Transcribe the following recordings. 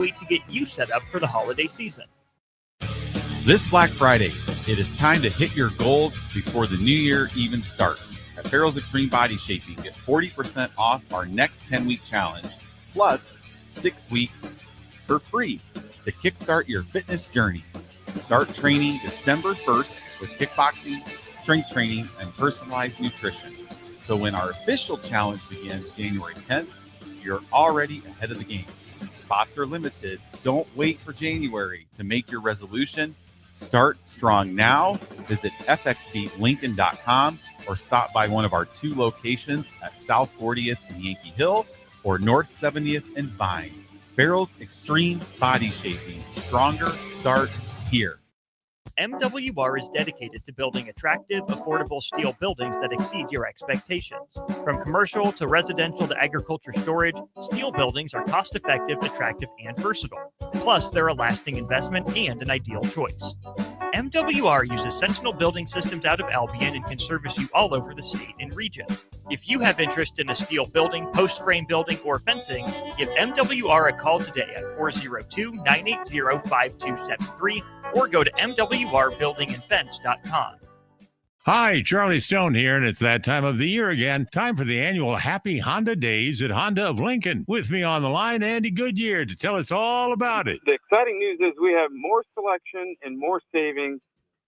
Wait to get you set up for the holiday season. This Black Friday, it is time to hit your goals before the new year even starts. At Farrell's Extreme Body Shaping, get 40% off our next 10-week challenge, plus 6 weeks for free to kickstart your fitness journey. Start training December 1st with kickboxing, strength training, and personalized nutrition. So when our official challenge begins January 10th, you're already ahead of the game. Spots are limited. Don't wait for January to make your resolution. Start strong now. Visit fxbeatlincoln.com or stop by one of our 2 locations at South 40th and Yankee Hill or North 70th and Vine. Farrell's Extreme Body Shaping. Stronger starts here. MWR is dedicated to building attractive, affordable steel buildings that exceed your expectations. From commercial to residential to agriculture storage, steel buildings are cost-effective, attractive, and versatile. Plus, they're a lasting investment and an ideal choice. MWR uses Sentinel Building Systems out of Albion and can service you all over the state and region. If you have interest in a steel building, post-frame building, or fencing, give MWR a call today at 402-980-5273 or go to mwrbuildingandfence.com. Hi, Charlie Stone here, and it's that time of the year again. Time for the annual Happy Honda Days at Honda of Lincoln. With me on the line, Andy Goodyear, to tell us all about it. The exciting news is we have more selection and more savings.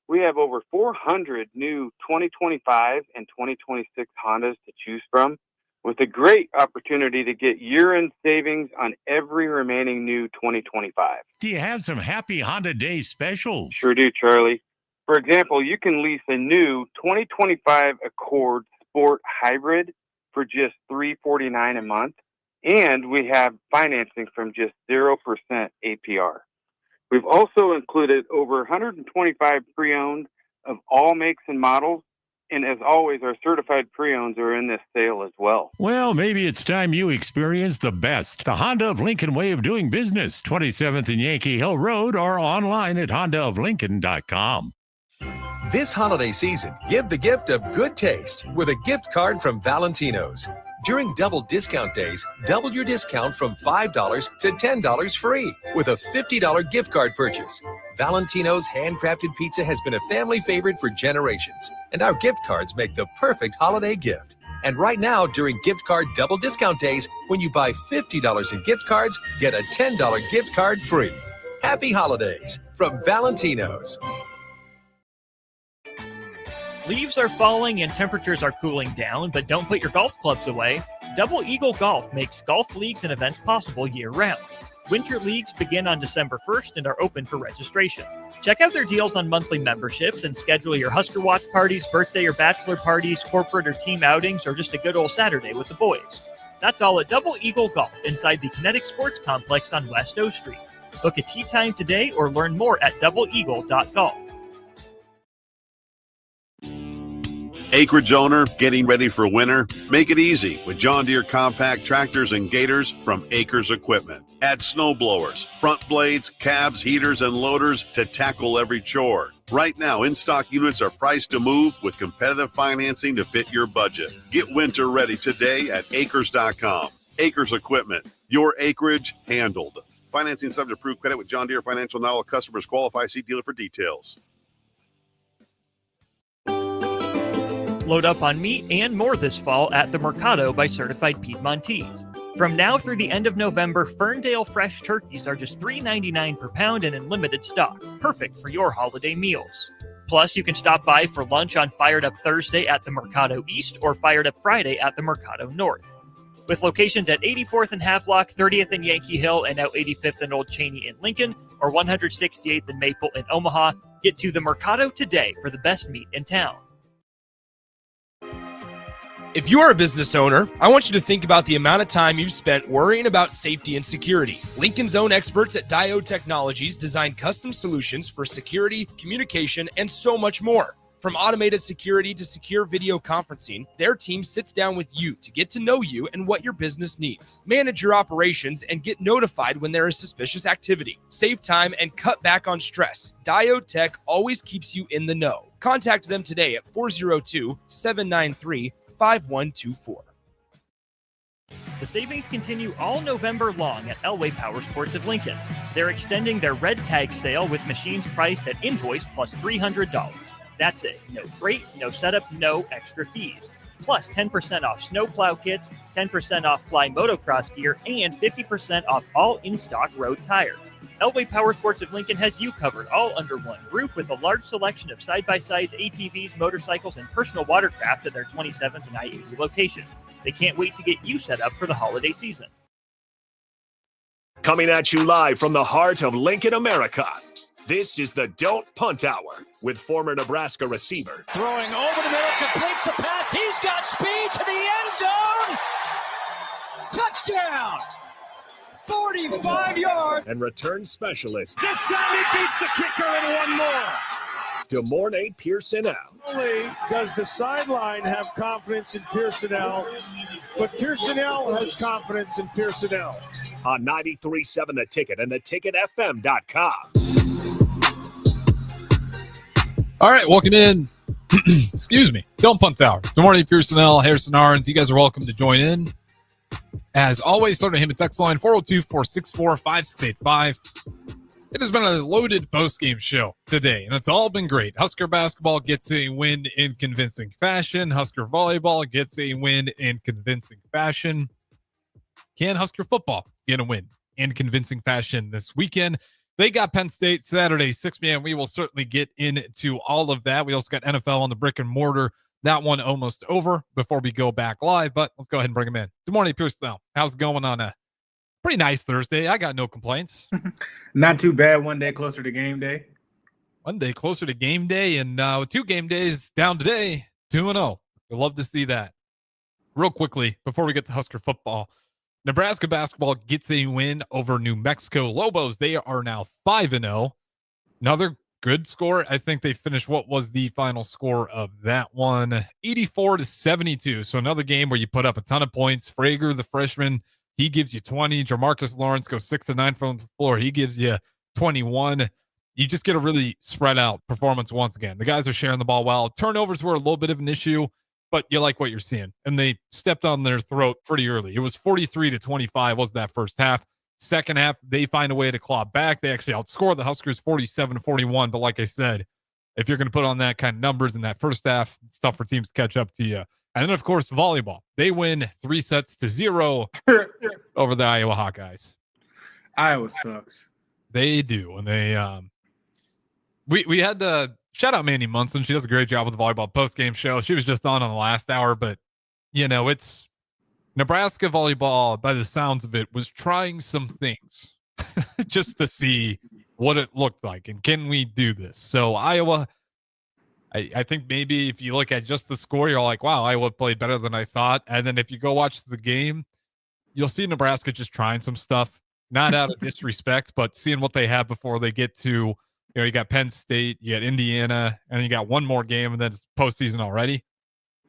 We have over 400 new 2025 and 2026 Hondas to choose from, with a great opportunity to get year-end savings on every remaining new 2025. Do you have some Happy Honda Day specials? Sure do, Charlie. For example, you can lease a new 2025 Accord Sport Hybrid for just $349 a month, and we have financing from just 0% APR. We've also included over 125 pre-owned of all makes and models, and as always, our certified pre-owns are in this sale as well. Well, maybe it's time you experience the best. The Honda of Lincoln way of doing business, 27th and Yankee Hill Road, or online at hondaoflincoln.com. This holiday season, give the gift of good taste with a gift card from Valentino's. During double discount days, double your discount from $5 to $10 free with a $50 gift card purchase. Valentino's handcrafted pizza has been a family favorite for generations, and our gift cards make the perfect holiday gift. And right now, during gift card double discount days, when you buy $50 in gift cards, get a $10 gift card free. Happy holidays from Valentino's. Leaves are falling and temperatures are cooling down, but don't put your golf clubs away. Double Eagle Golf makes golf leagues and events possible year-round. Winter leagues begin on December 1st and are open for registration. Check out their deals on monthly memberships and schedule your Husker Watch parties, birthday or bachelor parties, corporate or team outings, or just a good old Saturday with the boys. That's all at Double Eagle Golf inside the Kinetic Sports Complex on West O Street. Book a tee time today or learn more at doubleeagle.golf. Acreage owner getting ready for winter? Make it easy with John Deere compact tractors and gators from Acres Equipment. Add snow blowers, front blades, cabs, heaters, and loaders to tackle every chore. Right now, in-stock units are priced to move with competitive financing to fit your budget. Get winter ready today at acres.com. Acres Equipment, your acreage handled. Financing subject to approved credit with John Deere Financial. Not all customers qualify. See dealer for details. Load up on meat and more this fall at the Mercado by Certified Piedmontese. From now through the end of November, Ferndale fresh turkeys are just $3.99 per pound and in limited stock, perfect for your holiday meals. Plus, you can stop by for lunch on Fired Up Thursday at the Mercado East or Fired Up Friday at the Mercado North. With locations at 84th and Havelock, 30th and Yankee Hill, and now 85th and Old Cheney in Lincoln, or 168th and Maple in Omaha, get to the Mercado today for the best meat in town. If you are a business owner, I want you to think about the amount of time you've spent worrying about safety and security. Lincoln's own experts at Diode Technologies design custom solutions for security, communication, and so much more. From automated security to secure video conferencing, their team sits down with you to get to know you and what your business needs. Manage your operations and get notified when there is suspicious activity. Save time and cut back on stress. Diode Tech always keeps you in the know. Contact them today at 402-793-5124. The savings continue all November long at Elway Power Sports of Lincoln. They're extending their red tag sale with machines priced at invoice plus $300. That's it. No freight, no setup, no extra fees. Plus 10% off snowplow kits, 10% off fly motocross gear, and 50% off all in-stock road tires. Elway Power Sports of Lincoln has you covered all under one roof with a large selection of side-by-sides, ATVs, motorcycles, and personal watercraft at their 27th and I-80 location. They can't wait to get you set up for the holiday season. Coming at you live from the heart of Lincoln, America. This is the Don't Punt Hour with former Nebraska receiver. Throwing over the middle, completes the pass. He's got speed to the end zone. Touchdown. 45 yards. And return specialist. This time he beats the kicker and one more. DeMornay Pierson out. Not only does the sideline have confidence in Pearsonell, but Pearsonell has confidence in Pearsonell. On 93.7 The Ticket and theticketfm.com. All right, welcome in. Excuse me. Don't Punt Hour. Good morning, Pearsonell, Harrison Arns. You guys are welcome to join in. As always, starting him at text line 402-464-5685. It has been a loaded post-game show today, and it's all been great. Husker basketball gets a win in convincing fashion. Husker volleyball gets a win in convincing fashion. Can Husker football get a win in convincing fashion this weekend? They got Penn State Saturday, 6 p.m. We will certainly get into all of that. We also got NFL on the brick and mortar. That one almost over before we go back live, but let's go ahead and bring him in. Good morning, Pearsonell. How's it going on a pretty nice Thursday? I got no complaints. Not too bad. One day closer to game day. One day closer to game day, and 2 game days down today, 2-0. We'd love to see that. Real quickly, before we get to Husker football, Nebraska basketball gets a win over New Mexico Lobos. They are now 5-0. Another good score. I think they finished, what was the final score of that one? 84-72. So another game where you put up a ton of points. Frager, the freshman, he gives you 20. Jamarcus Lawrence goes 6-9 from the floor. He gives you 21. You just get a really spread out performance once again. The guys are sharing the ball well. Turnovers were a little bit of an issue, but you like what you're seeing. And they stepped on their throat pretty early. It was 43-25 was that first half. Second half, they find a way to claw back. They actually outscore the Huskers 47-41. But like I said, if you're going to put on that kind of numbers in that first half, it's tough for teams to catch up to you. And then, of course, volleyball. They win 3-0 over the Iowa Hawkeyes. Iowa sucks. They do. And they we had to shout out Mandy Munson. She does a great job with the volleyball post-game show. She was just on the last hour, but, you know, it's Nebraska volleyball, by the sounds of it, was trying some things just to see what it looked like. And can we do this? So Iowa, I think maybe if you look at just the score, you're like, wow, Iowa played better than I thought. And then if you go watch the game, you'll see Nebraska just trying some stuff, not out of disrespect, but seeing what they have before they get to, you know, you got Penn State, you got Indiana, and you got one more game, and then it's postseason already.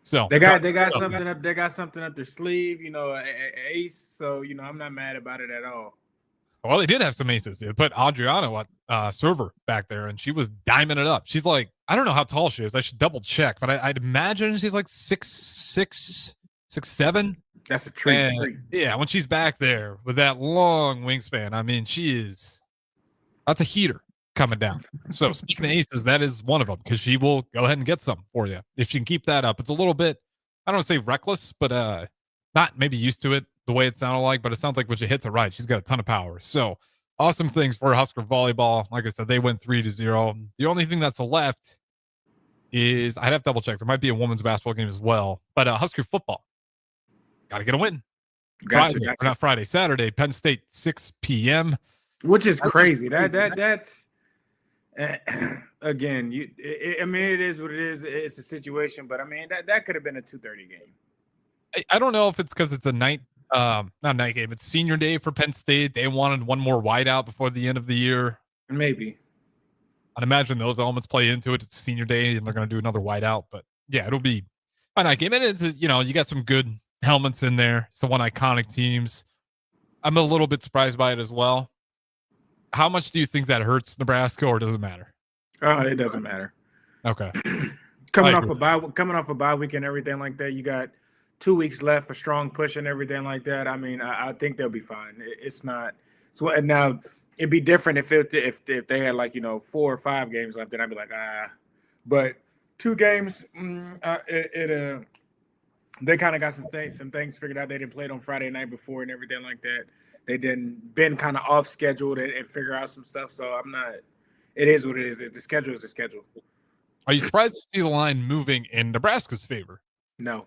So they got something up. They got something up their sleeve, you know, ace. So, you know, I'm not mad about it at all. Well, they did have some aces. They put Adriano at server back there, and she was diming it up. She's like, I don't know how tall she is. I should double check, but I'd imagine she's like 6'6", 6'7". That's a treat. Yeah, when she's back there with that long wingspan, I mean, that's a heater coming down. So speaking of aces, that is one of them, because she will go ahead and get some for you if she can keep that up. It's a little bit, I don't want to say reckless, but not maybe used to it the way it sounded like, but it sounds like when she hits it right, she's got a ton of power. So awesome things for Husker volleyball. Like I said, they went 3-0. The only thing that's left is, I'd have to double check. There might be a women's basketball game as well, but Husker football, got to get a win. Saturday, Penn State, 6 p.m. Which is crazy. That's again, I mean, it is what it is. It's a situation, but I mean, that could have been a 2:30 game. I don't know if it's because it's a night, not night game. It's senior day for Penn State. They wanted one more wideout before the end of the year. Maybe. I'd imagine those elements play into it. It's senior day, and they're going to do another wideout. But yeah, it'll be a night game. And it's, you know, you got some good helmets in there. Some one iconic teams. I'm a little bit surprised by it as well. How much do you think that hurts Nebraska, or does it matter? It doesn't matter. Okay. Coming off a bye week and everything like that, you got 2 weeks left, a strong push and everything like that. I mean, I think they'll be fine. It's not. So now it'd be different if they had like 4 or 5 games left, then I'd be like but 2 games, they kind of got some things figured out. They didn't play it on Friday night before and everything like that. They didn't been kind of off scheduled and figure out some stuff. So I'm not. It is what it is. The schedule is the schedule. Are you surprised to see the line moving in Nebraska's favor? No.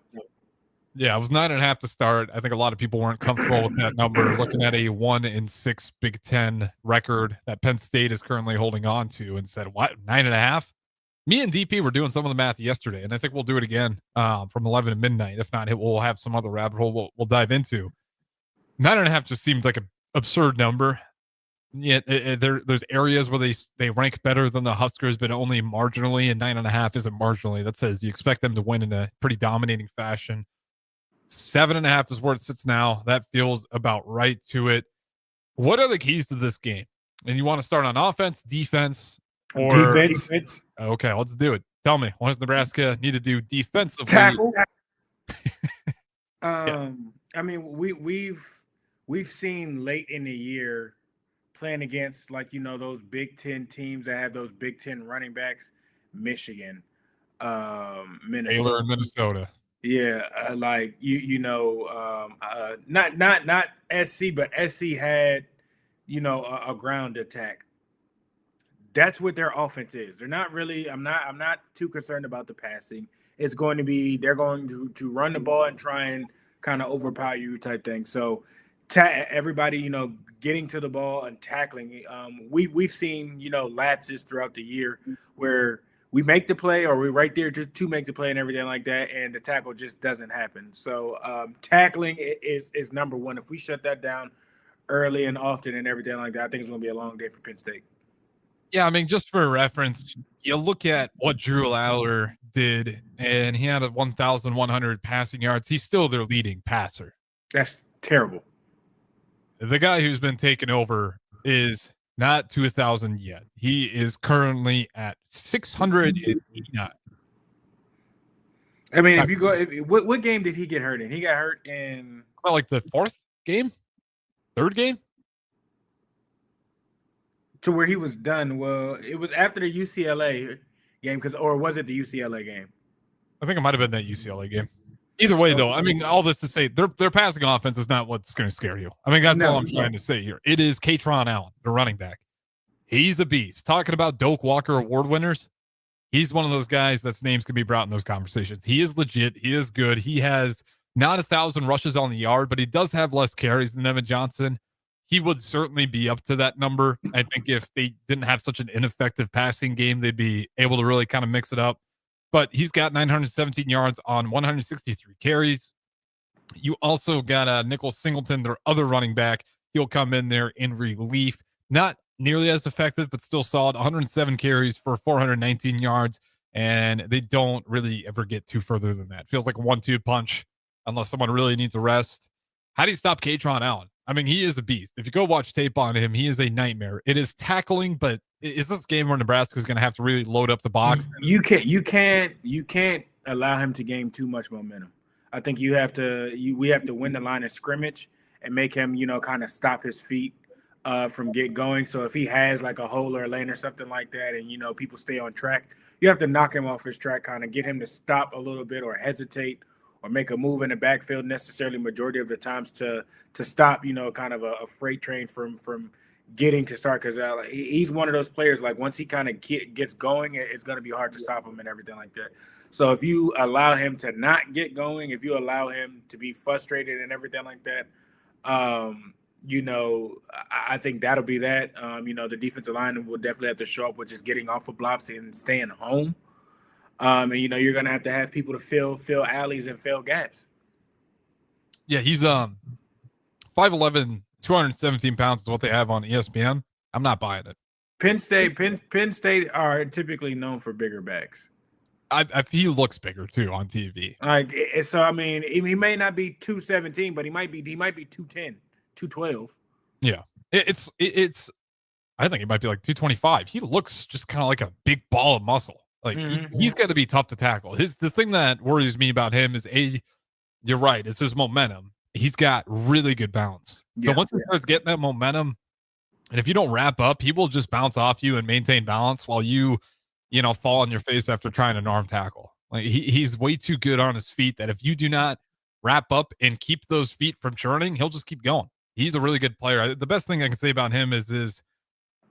Yeah, it was 9.5 to start. I think a lot of people weren't comfortable with that number. Looking at a 1-6 Big Ten record that Penn State is currently holding on to, and said, "What, 9.5?" Me and DP were doing some of the math yesterday, and I think we'll do it again from 11 to midnight. If not, we'll have some other rabbit hole we'll dive into. 9.5 just seemed like an absurd number. Yet there's areas where they rank better than the Huskers, but only marginally, and 9.5 isn't marginally. That says you expect them to win in a pretty dominating fashion. 7.5 is where it sits now. That feels about right to it. What are the keys to this game? And you want to start on offense, defense, or defense? Okay, let's do it. Tell me, what does Nebraska need to do defensively? Tackle. Yeah. I mean, we've seen late in the year playing against those Big Ten teams that have those Big Ten running backs, Michigan, Minnesota. Baylor and Minnesota. Yeah, not SC, but SC had a ground attack. That's what their offense is. They're not really. I'm not too concerned about the passing. It's going to be they're going to run the ball and try and kind of overpower you type thing. So everybody, getting to the ball and tackling. We've seen lapses throughout the year where we make the play or we're right there just to make the play and everything like that, and the tackle just doesn't happen. So tackling is number one. If we shut that down early and often and everything like that, I think it's going to be a long day for Penn State. Yeah, I mean, just for reference, you look at what Drew Lawler did, and he had 1,100 passing yards. He's still their leading passer. That's terrible. The guy who's been taken over is not to 1,000 yet. He is currently at 689. I mean, if you go, what game did he get hurt in? He got hurt in like the 4th game, 3rd game. To where he was done. Well, it was after the UCLA game, or was it the UCLA game? I think it might have been that UCLA game. Either way, though, I mean, all this to say, their passing offense is not what's going to scare you. I mean, that's all I'm trying to say here. It is Katron Allen, the running back. He's a beast. Talking about Doak Walker Award winners, he's one of those guys that's names can be brought in those conversations. He is legit. He is good. He has not 1,000 rushes on the yard, but he does have less carries than Evan Johnson. He would certainly be up to that number. I think if they didn't have such an ineffective passing game, they'd be able to really kind of mix it up. But he's got 917 yards on 163 carries. You also got Nicholas Singleton, their other running back. He'll come in there in relief. Not nearly as effective, but still solid. 107 carries for 419 yards. And they don't really ever get too further than that. Feels like a 1-2 punch unless someone really needs a rest. How do you stop Katron Allen? I mean, he is a beast. If you go watch tape on him, he is a nightmare. It is tackling, but is this game where Nebraska is going to have to really load up the box? You can't allow him to gain too much momentum. I think we have to win the line of scrimmage and make him, kind of stop his feet from getting going. So if he has like a hole or a lane or something like that, and people stay on track, you have to knock him off his track, kind of get him to stop a little bit or hesitate, or make a move in the backfield necessarily majority of the times to stop, kind of a freight train from getting to start. Because he's one of those players, like once he kind of gets going, it's going to be hard to stop him and everything like that. So if you allow him to not get going, if you allow him to be frustrated and everything like that, I think that'll be that. The defensive line will definitely have to show up with just getting off of blocks and staying home. And you're gonna have to have people to fill alleys and fill gaps. Yeah, he's 5'11", 217 pounds is what they have on ESPN. I'm not buying it. Penn State are typically known for bigger backs. He looks bigger too on TV. So I mean, he may not be 217, but he might be 210, 212. Yeah, it's. I think he might be like 225. He looks just kind of like a big ball of muscle. Like he's got to be tough to tackle. The thing that worries me about him is you're right. It's his momentum. He's got really good balance. So once he starts getting that momentum, and if you don't wrap up, he will just bounce off you and maintain balance while you fall on your face after trying an arm tackle. Like he's way too good on his feet that if you do not wrap up and keep those feet from churning, he'll just keep going. He's a really good player. The best thing I can say about him is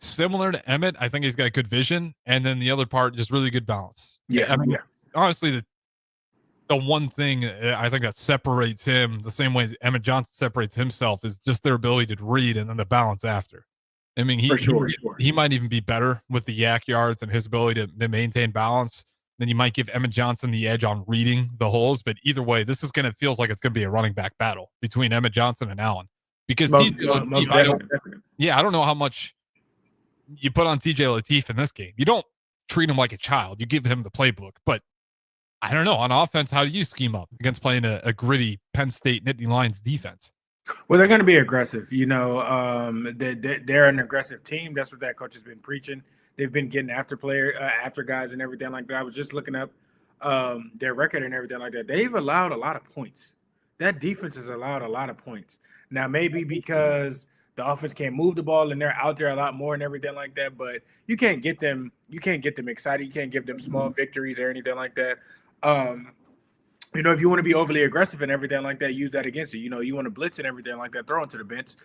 similar to Emmett. I think he's got good vision, and then the other part, just really good balance. Honestly, the one thing I think that separates him the same way Emmett Johnson separates himself is just their ability to read and then the balance after. I mean, he might even be better with the yak yards and his ability to maintain balance. Then you might give Emmett Johnson the edge on reading the holes. But either way, this is feels like it's going to be a running back battle between Emmett Johnson and Allen. Because I don't know how much you put on TJ Lateef in this game. You don't treat him like a child. You give him the playbook. But I don't know. On offense, how do you scheme up against playing a gritty Penn State Nittany Lions defense? Well, they're going to be aggressive. They're an aggressive team. That's what that coach has been preaching. They've been getting after guys and everything like that. I was just looking up their record and everything like that. They've allowed a lot of points. That defense has allowed a lot of points. Now, maybe because the offense can't move the ball and they're out there a lot more and everything like that, but you can't get them excited. You can't give them small victories or anything like that. If you want to be overly aggressive and everything like that, use that against it. You want to blitz and everything like that, throw into the blitz,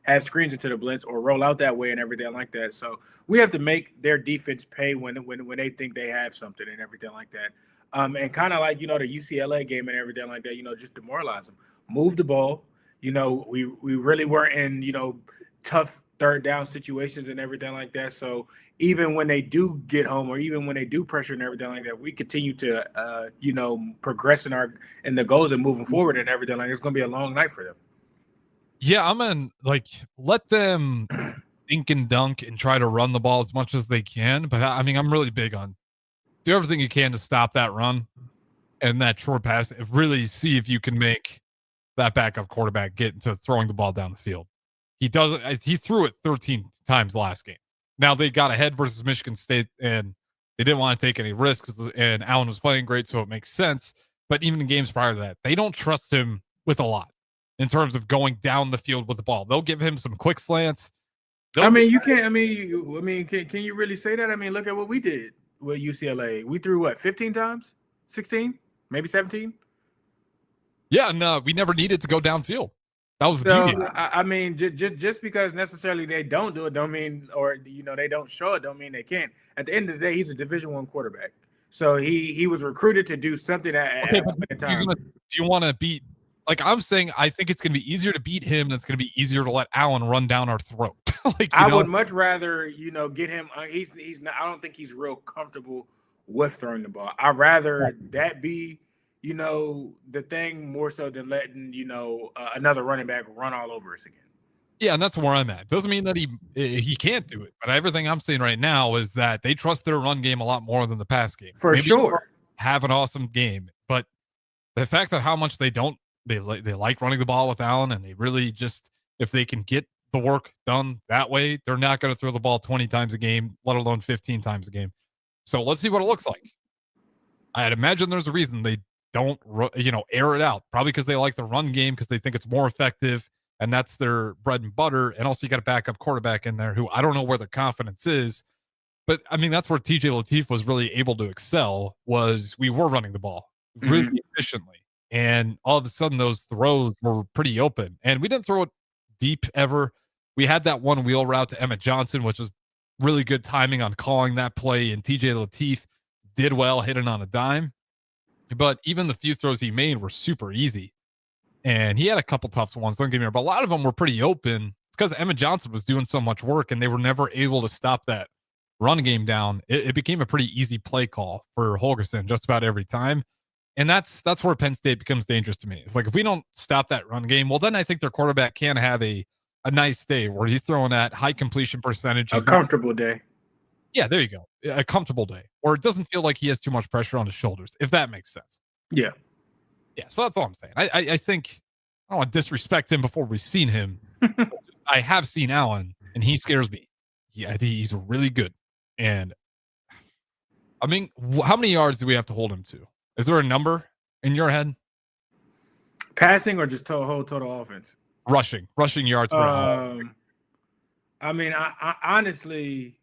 have screens into the blitz or roll out that way and everything like that. So we have to make their defense pay when they think they have something and everything like that. And kind of like, the UCLA game and everything like that, just demoralize them. Move the ball. We really weren't in, tough third down situations and everything like that. So even when they do get home or even when they do pressure and everything like that, we continue to, progress in the goals and moving forward and everything. Like, it's going to be a long night for them. Yeah, I'm in, let them dink and dunk and try to run the ball as much as they can. But I'm really big on do everything you can to stop that run and that short pass. Really see if you can make that backup quarterback get into throwing the ball down the field. He doesn't. He threw it 13 times last game. Now they got ahead versus Michigan State, and they didn't want to take any risks. And Allen was playing great, so it makes sense. But even in games prior to that, they don't trust him with a lot in terms of going down the field with the ball. They'll give him some quick slants. Can you really say that? Look at what we did with UCLA. We threw 15 times, 16, maybe 17. Yeah, no, we never needed to go downfield. That was the beauty. Just because necessarily they don't do it, don't mean, or they don't show it, don't mean they can't. At the end of the day, he's a Division I quarterback, so he was recruited to do something at a time. Do you want to beat? I'm saying, I think it's going to be easier to beat him than it's going to be easier to let Allen run down our throat. I would much rather get him. He's not. I don't think he's real comfortable with throwing the ball. I'd rather that be the thing more so than letting, another running back run all over us again. Yeah, and that's where I'm at. Doesn't mean that he can't do it, but everything I'm saying right now is that they trust their run game a lot more than the pass game. Maybe sure. Have an awesome game, but the fact that how much they like running the ball with Allen, and they really just, if they can get the work done that way, they're not going to throw the ball 20 times a game, let alone 15 times a game. So let's see what it looks like. I'd imagine there's a reason they don't, air it out. Probably because they like the run game, because they think it's more effective, and that's their bread and butter. And also, you got a backup quarterback in there who I don't know where the confidence is. But, that's where TJ Lateef was really able to excel, was we were running the ball really efficiently. And all of a sudden, those throws were pretty open. And we didn't throw it deep ever. We had that one wheel route to Emmett Johnson, which was really good timing on calling that play. And TJ Lateef did well, hitting on a dime. But even the few throws he made were super easy. And he had a couple tough ones, don't get me wrong, but a lot of them were pretty open. It's because Emmett Johnson was doing so much work, and they were never able to stop that run game down. It became a pretty easy play call for Holgorsen just about every time. And that's where Penn State becomes dangerous to me. It's like, if we don't stop that run game, well, then I think their quarterback can have a nice day where he's throwing at high completion percentage. A comfortable day. Yeah, there you go. A comfortable day. Or it doesn't feel like he has too much pressure on his shoulders, if that makes sense. Yeah. Yeah, so that's all I'm saying. I think, I don't want to disrespect him before we've seen him. I have seen Allen, and he scares me. Yeah, I think he's really good. And, how many yards do we have to hold him to? Is there a number? in your head? Passing or just whole total offense? Rushing yards per hour. I mean, I honestly,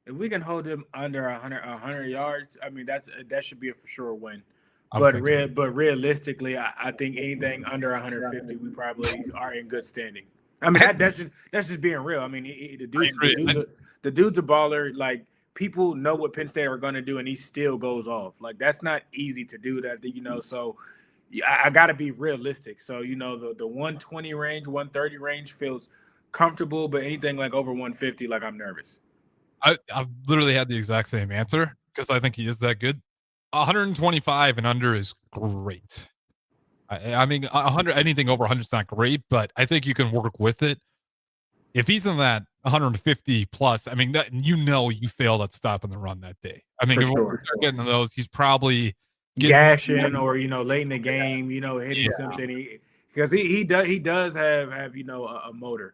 if we can hold them under 100 yards, I mean that should be a for sure win. But realistically, I think anything under 150, we probably are in good standing. I mean that's just being real. I mean the dude's a baller. Like, people know what Penn State are going to do, and he still goes off. Like, that's not easy to do that. So I got to be realistic. So the 120 range, 130 range feels comfortable, but anything like over 150, like, I'm nervous. I've literally had the exact same answer because I think he is that good. 125 and under is great. I mean, 100, anything over 100 is not great, but I think you can work with it. If he's in that 150 plus, I mean, that you failed at stopping the run that day. I mean, if we're getting to those, he's probably gashing or late in the game, hitting something. Because he does have a motor.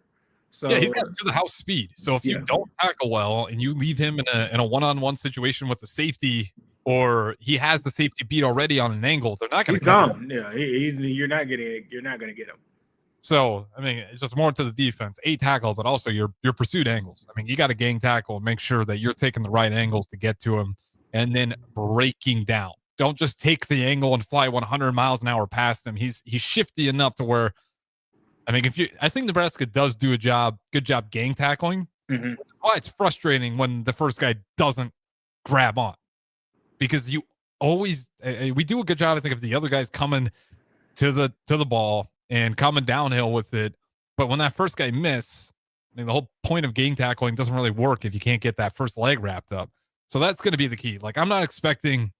So yeah, he's got to the house speed. So if you don't tackle well and you leave him in a one-on-one situation with the safety, or he has the safety beat already on an angle, they're not going to. He's gone. Yeah, you're not going to get him. So I mean, it's just more to the defense. 8 tackles, but also your pursuit angles. I mean, you got to gang tackle and make sure that you're taking the right angles to get to him, and then breaking down. Don't just take the angle and fly 100 miles an hour past him. He's shifty enough to where, I mean, I think Nebraska does do good job gang tackling. Mm-hmm. Why it's frustrating when the first guy doesn't grab on, because you always we do a good job, I think, of the other guys coming to the ball and coming downhill with it. But when that first guy misses, I mean, the whole point of gang tackling doesn't really work if you can't get that first leg wrapped up. So that's going to be the key. Like, I'm not expecting,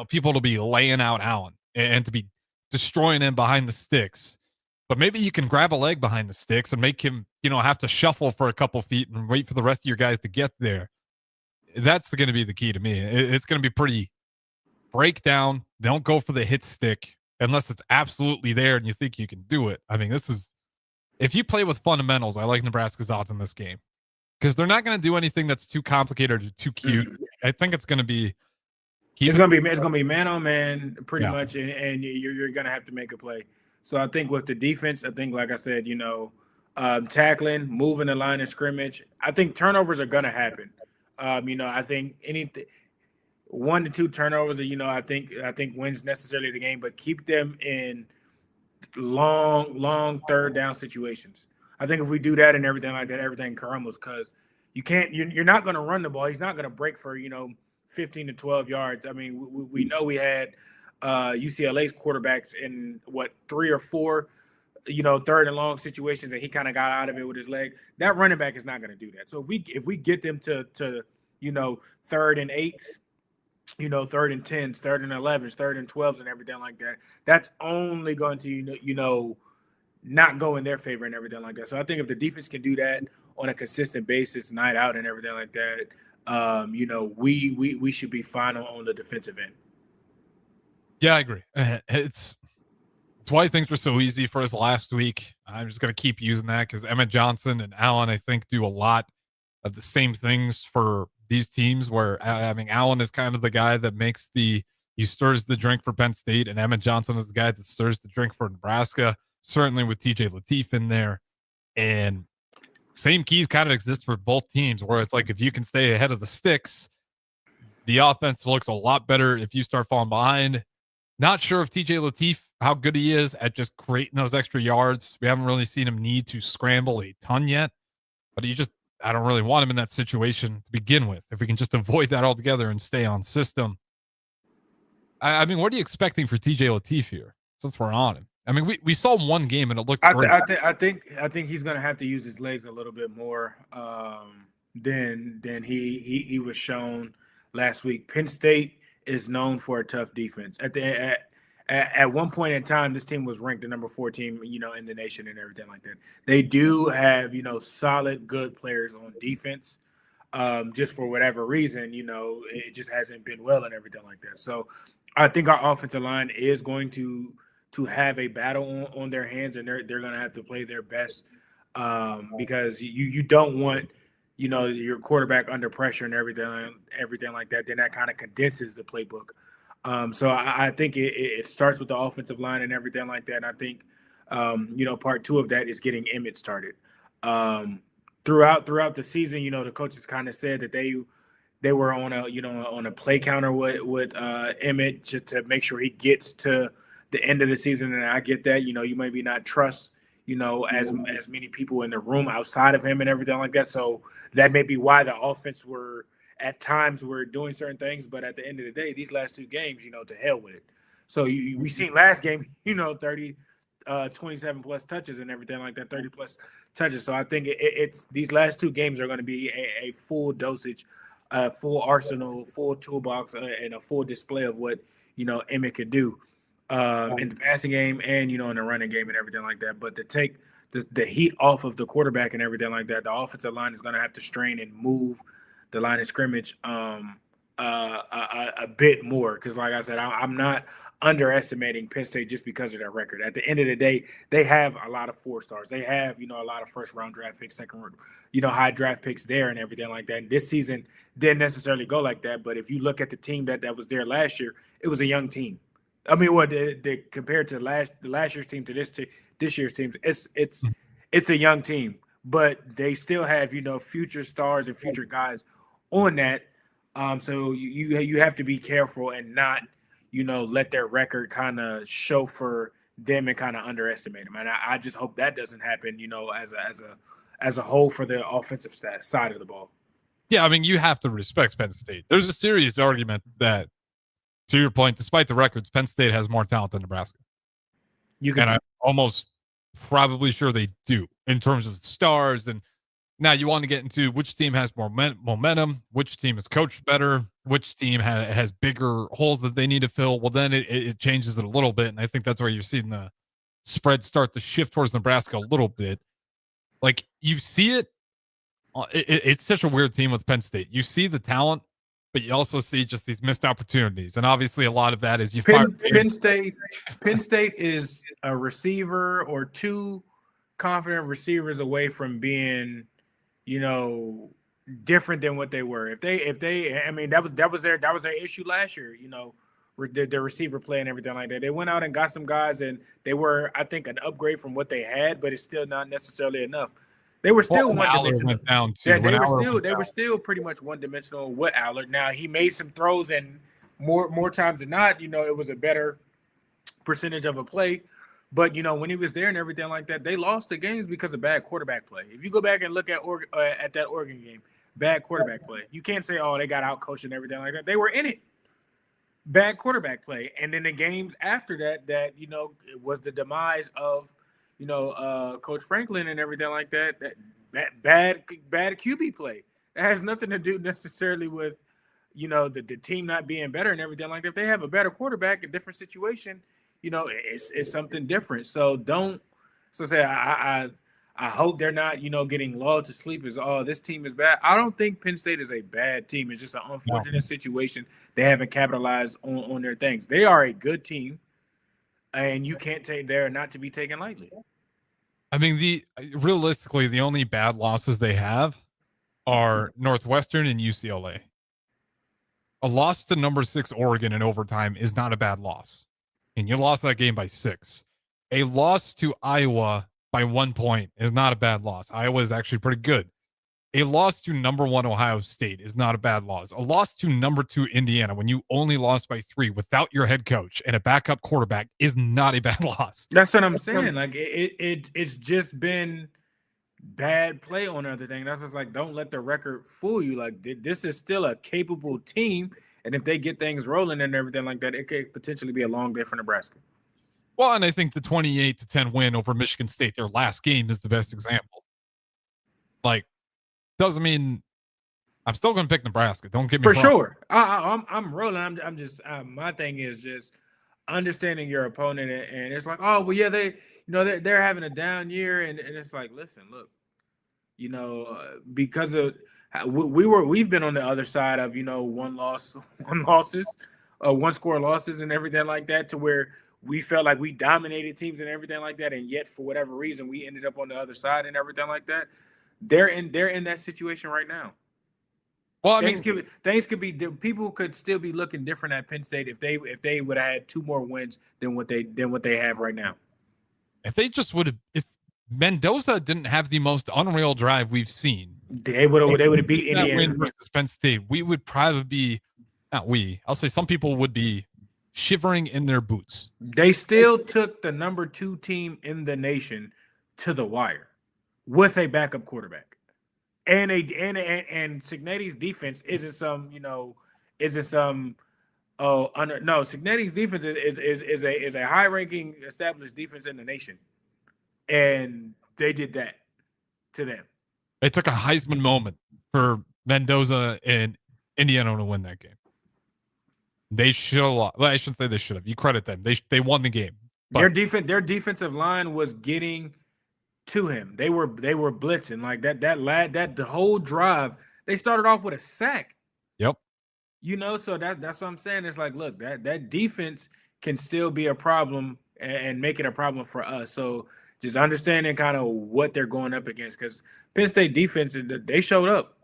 people to be laying out Allen and to be destroying him behind the sticks. But maybe you can grab a leg behind the sticks and make him, have to shuffle for a couple feet and wait for the rest of your guys to get there. That's going to be the key to me. It's going to be pretty breakdown. Don't go for the hit stick unless it's absolutely there and you think you can do it. I mean, if you play with fundamentals, I like Nebraska's odds in this game because they're not going to do anything that's too complicated or too cute. Mm-hmm. I think it's going to be. It's going to be man on man pretty much, and you're going to have to make a play. So I think with the defense, like I said, tackling, moving the line of scrimmage, I think turnovers are going to happen. I think anything 1 to 2 turnovers, I think wins necessarily the game, but keep them in long third down situations. I think if we do that and everything like that, everything crumbles because you're not going to run the ball. He's not going to break for 15 to 12 yards. I mean, we know we had UCLA's quarterbacks in 3 or 4, third and long situations, and he kind of got out of it with his leg. That running back is not going to do that. So if we get them to 3rd and 8s, 3rd and 10s, 3rd and 11s, 3rd and 12s, and everything like that, that's only going to not go in their favor and everything like that. So I think if the defense can do that on a consistent basis, night out and everything like that, we should be fine on the defensive end. Yeah, I agree. It's why things were so easy for us last week. I'm just going to keep using that because Emmett Johnson and Allen, I think, do a lot of the same things for these teams where, I mean, Allen is kind of the guy that he stirs the drink for Penn State, and Emmett Johnson is the guy that stirs the drink for Nebraska, certainly with TJ Lateef in there. And same keys kind of exist for both teams where it's like if you can stay ahead of the sticks, the offense looks a lot better if you start falling behind. Not sure if TJ Lateef, how good he is at just creating those extra yards. We haven't really seen him need to scramble a ton yet, but I don't really want him in that situation to begin with. If we can just avoid that altogether and stay on system. I mean, what are you expecting for TJ Lateef here since we're on him? I mean, we saw one game and it looked great. I think he's going to have to use his legs a little bit more than he was shown last week. Penn State is known for a tough defense. At one point in time, this team was ranked the number 4 team, in the nation and everything like that. They do have, solid, good players on defense. Just for whatever reason, it just hasn't been well and everything like that. So I think our offensive line is going to have a battle on their hands, and they're going to have to play their best because you don't want, your quarterback under pressure and everything like that. Then that kind of condenses the playbook. So I think it starts with the offensive line and everything like that. And I think, part two of that is getting Emmett started. Throughout the season, the coaches kind of said that they were on a play counter with Emmett just to make sure he gets to the end of the season. And I get that, you maybe not trust, as many people in the room outside of him and everything like that. So that may be why the offense at times we're doing certain things, but at the end of the day, these last two games, to hell with it. So we seen last game, 30, 27 plus touches and everything like that, 30 plus touches. So I think it's these last two games are going to be a full dosage, full arsenal, full toolbox, and a full display of what, Emmett could do in the passing game and, in the running game and everything like that. But to take the heat off of the quarterback and everything like that, the offensive line is going to have to strain and move the line of scrimmage a bit more, because like I said, I'm not underestimating Penn State just because of their record. At the end of the day, they have a lot of 4-stars. They have a lot of first round draft picks, second high draft picks there and everything like that. And this season didn't necessarily go like that, but if you look at the team that was there last year, it was a young team. I mean, compared to the last year's team to this year's teams, it's a young team, but they still have future stars and future guys on that. So you have to be careful and not let their record kind of show for them and kind of underestimate them. And I just hope that doesn't happen as a whole for the offensive side of the ball. Yeah, I mean, you have to respect Penn State. There's a serious argument that, to your point, despite the records, Penn State has more talent than Nebraska. I'm almost probably sure they do in terms of stars. And now you want to get into which team has more momentum, which team is coached better, which team has bigger holes that they need to fill. Well, then it changes it a little bit. And I think that's where you're seeing the spread start to shift towards Nebraska a little bit. Like, you see it. It's such a weird team with Penn State. You see the talent, but you also see just these missed opportunities. And obviously a lot of that is Penn State is a receiver or two confident receivers away from being, different than what they were. If they, I mean, that was their issue last year, their receiver play and everything like that. They went out and got some guys, and they were, I think, an upgrade from what they had, but it's still not necessarily enough. They were still one-dimensional. They were still pretty much one-dimensional with Allard. Now, he made some throws, and more times than not, it was a better percentage of a play. But, when he was there and everything like that, they lost the games because of bad quarterback play. If you go back and look at that Oregon game, bad quarterback play. You can't say, they got out-coached and everything like that. They were in it. Bad quarterback play. And then the games after that, it was the demise of, Coach Franklin and everything like that, that bad QB play. It has nothing to do necessarily with, the team not being better and everything like that. If they have a better quarterback, a different situation, it's something different. So I hope they're not, getting lulled to sleep as, this team is bad. I don't think Penn State is a bad team. It's just an unfortunate situation. They haven't capitalized on their things. They are a good team, and they're not to be taken lightly. I mean, realistically, the only bad losses they have are Northwestern and UCLA. A loss to number 6 Oregon in overtime is not a bad loss. And you lost that game by 6. A loss to Iowa by 1 point is not a bad loss. Iowa is actually pretty good. A loss to number 1 Ohio State is not a bad loss. A loss to number 2 Indiana, when you only lost by 3 without your head coach and a backup quarterback, is not a bad loss. That's what I'm saying. Like, it's just been bad play on other thing. That's just like, don't let the record fool you. Like, this is still a capable team, and if they get things rolling and everything like that, it could potentially be a long day for Nebraska. Well, and I think the 28-10 win over Michigan State, their last game, is the best example. Like, doesn't mean I'm still going to pick Nebraska. Don't get me wrong. For sure. I'm rolling. I'm just my thing is just understanding your opponent, and it's like, they're having a down year, and it's like, listen, look, because of we've been on the other side of one score losses and everything like that, to where we felt like we dominated teams and everything like that, and yet for whatever reason we ended up on the other side and everything like that. They're in that situation right now. Well, I things mean, could be people could still be looking different at Penn State if they would have had 2 more wins than what they have right now. if they just would have, if Mendoza didn't have the most unreal drive we've seen, they would have beat Indiana win versus Penn State. We would probably be, not we, I'll say some people would be shivering in their boots. They still took the number 2 team in the nation to the wire with a backup quarterback. And Cignetti's defense isn't Cignetti's defense is a high ranking established defense in the nation, and they did that to them. It took a Heisman moment for Mendoza and Indiana to win that game. They should have lost. Well, I shouldn't say they should have. You credit them. They won the game. Their defensive line was getting to him. They were blitzing like that the whole drive. They started off with a sack. Yep. So that's what I'm saying. It's like, look, that defense can still be a problem and make it a problem for us. So just understanding kind of what they're going up against, because Penn State defense, they showed up.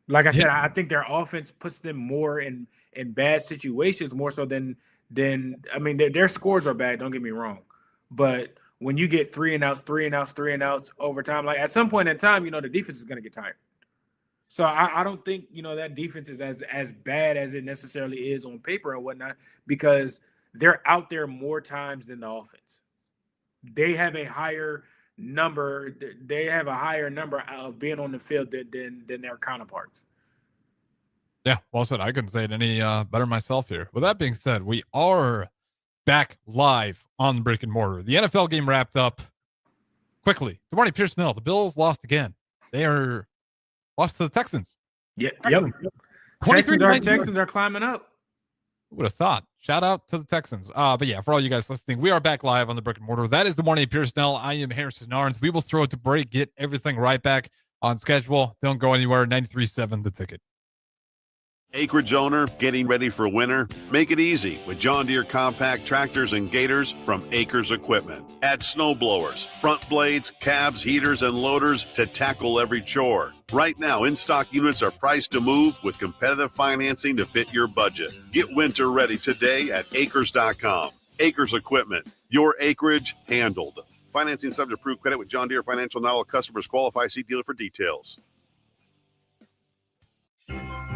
Like I said, I think their offense puts them more in bad situations more so than I mean, their scores are bad. Don't get me wrong, but when you get 3 and outs over time, like at some point in time, the defense is going to get tired. So I don't think, that defense is as bad as it necessarily is on paper and whatnot, because they're out there more times than the offense. They have a higher number. They have a higher number of being on the field than their counterparts. Yeah, well said. I couldn't say it any better myself here. With that being said, we are back live on the Brick and Mortar. The NFL game wrapped up quickly. Good morning, Pierson. The Bills lost again. They are lost to the Texans. Yeah, yep. Texans are climbing up. Who would have thought? Shout out to the Texans. But yeah, for all you guys listening, we are back live on the Brick and Mortar. That is the morning of Pierson. I am Harrison Arns. We will throw it to break, get everything right back on schedule. Don't go anywhere. 93.7 The Ticket. Acreage owner getting ready for winter? Make it easy with John Deere compact tractors and gators from Acres Equipment. Add snow blowers, front blades, cabs, heaters, and loaders to tackle every chore. Right now, in-stock units are priced to move with competitive financing to fit your budget. Get winter ready today at acres.com. Acres Equipment, your acreage handled. Financing subject to approved credit with John Deere Financial. Not all customers qualify. See dealer for details.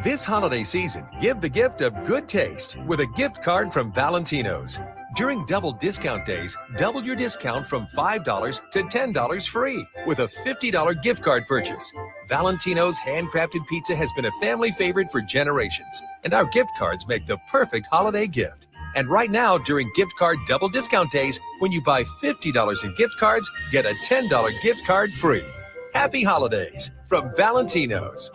This holiday season, give the gift of good taste with a gift card from Valentino's. During double discount days, double your discount from $5 to $10 free with a $50 gift card purchase. Valentino's handcrafted pizza has been a family favorite for generations, and our gift cards make the perfect holiday gift. And right now, during gift card double discount days, when you buy $50 in gift cards, get a $10 gift card free. Happy holidays from Valentino's.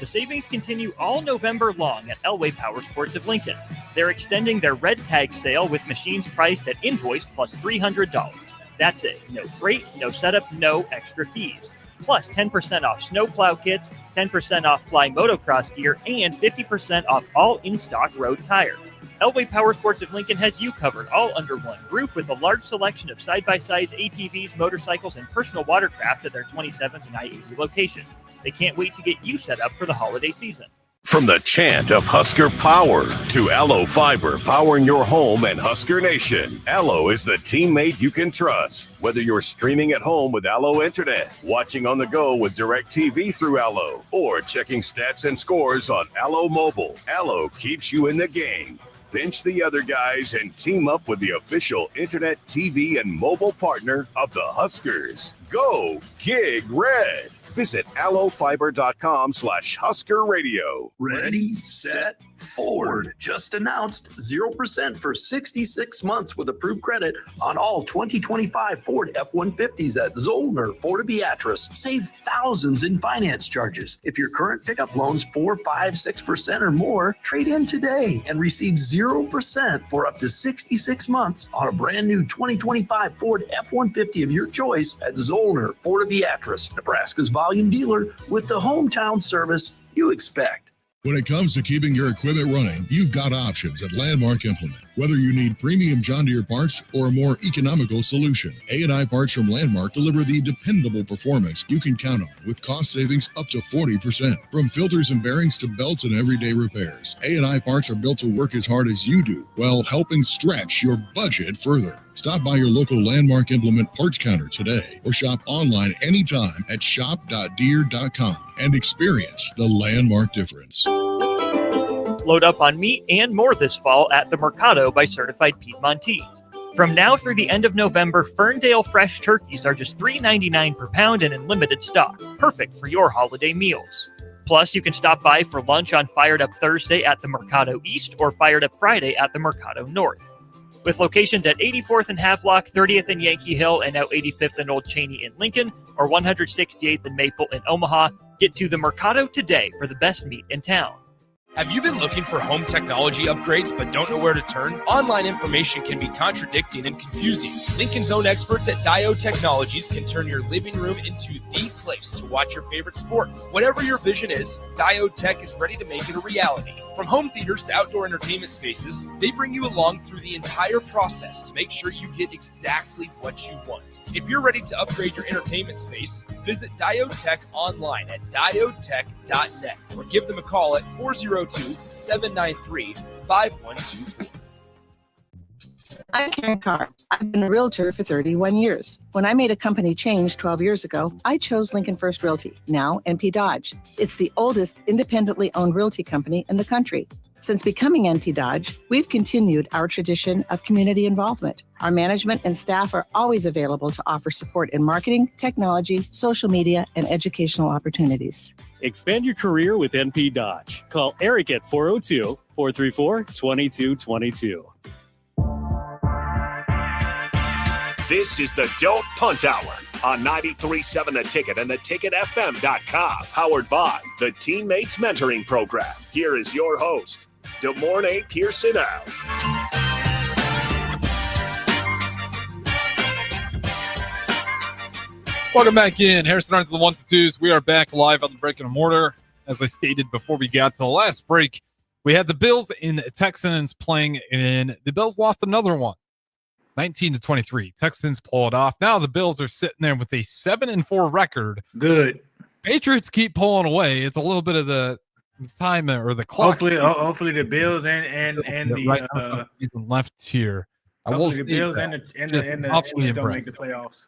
The savings continue all November long at Elway Power Sports of Lincoln. They're extending their red tag sale with machines priced at invoice plus $300. That's it. No freight, no setup, no extra fees. Plus 10% off snowplow kits, 10% off fly motocross gear, and 50% off all in-stock road tires. Elway Power Sports of Lincoln has you covered all under one roof with a large selection of side-by-sides, ATVs, motorcycles, and personal watercraft at their 27th and I-80 location. They can't wait to get you set up for the holiday season. From the chant of Husker power to Allo Fiber powering your home and Husker Nation, Allo is the teammate you can trust. Whether you're streaming at home with Allo Internet, watching on the go with DirecTV through Allo, or checking stats and scores on Allo Mobile, Allo keeps you in the game. Bench the other guys and team up with the official internet, TV, and mobile partner of the Huskers. Go Gig Red. Visit allofiber.com/Husker Radio. Ready, set, forward. Just announced 0% for 66 months with approved credit on all 2025 Ford F-150s at Zollner, Ford Beatrice. Save thousands in finance charges. If your current pickup loan's 4, 5, 6% or more, trade in today and receive 0% for up to 66 months on a brand new 2025 Ford F-150 of your choice at Zollner, Ford Beatrice, Nebraska's volume dealer with the hometown service you expect. When it comes to keeping your equipment running, you've got options at Landmark Implement. Whether you need premium John Deere parts or a more economical solution, A&I Parts from Landmark deliver the dependable performance you can count on with cost savings up to 40%. From filters and bearings to belts and everyday repairs, A&I Parts are built to work as hard as you do while helping stretch your budget further. Stop by your local Landmark Implement parts counter today or shop online anytime at shop.deere.com and experience the Landmark difference. Load up on meat and more this fall at the Mercado by Certified Piedmontese. From now through the end of November, Ferndale fresh turkeys are just $3.99 per pound and in limited stock, perfect for your holiday meals. Plus, you can stop by for lunch on Fired Up Thursday at the Mercado East or Fired Up Friday at the Mercado North. With locations at 84th and Havelock, 30th and Yankee Hill, and now 85th and Old Cheney in Lincoln, or 168th and Maple in Omaha, get to the Mercado today for the best meat in town. Have you been looking for home technology upgrades but don't know where to turn? Online information can be contradicting and confusing. Lincoln's own experts at Dio Technologies can turn your living room into the place to watch your favorite sports. Whatever your vision is, Dio Tech is ready to make it a reality. From home theaters to outdoor entertainment spaces, they bring you along through the entire process to make sure you get exactly what you want. If you're ready to upgrade your entertainment space, visit Diotech online at diotech.net or give them a call at 402-793-5124. I'm Karen Carr. I've been a realtor for 31 years. When I made a company change 12 years ago, I chose Lincoln First Realty, now NP Dodge. It's the oldest independently owned realty company in the country. Since becoming NP Dodge, we've continued our tradition of community involvement. Our management and staff are always available to offer support in marketing, technology, social media, and educational opportunities. Expand your career with NP Dodge. Call Eric at 402-434-2222. This is the Don't Punt Hour on 93.7 The Ticket and theticketfm.com. Powered by the Teammates Mentoring Program. Here is your host, DeMornay Pierson. Welcome back in. Harrison Arns, the ones and twos. We are back live on the Break and Mortar. As I stated before we got to the last break, we had the Bills and the Texans playing, and the Bills lost another one. 19-23. Texans pull it off. Now the Bills are sitting there with a 7-4 record. Good. Patriots keep pulling away. It's a little bit of the time or the clock. Hopefully the Bills and the right season left here. I will see the Bills that. and the Chiefs don't make the playoffs.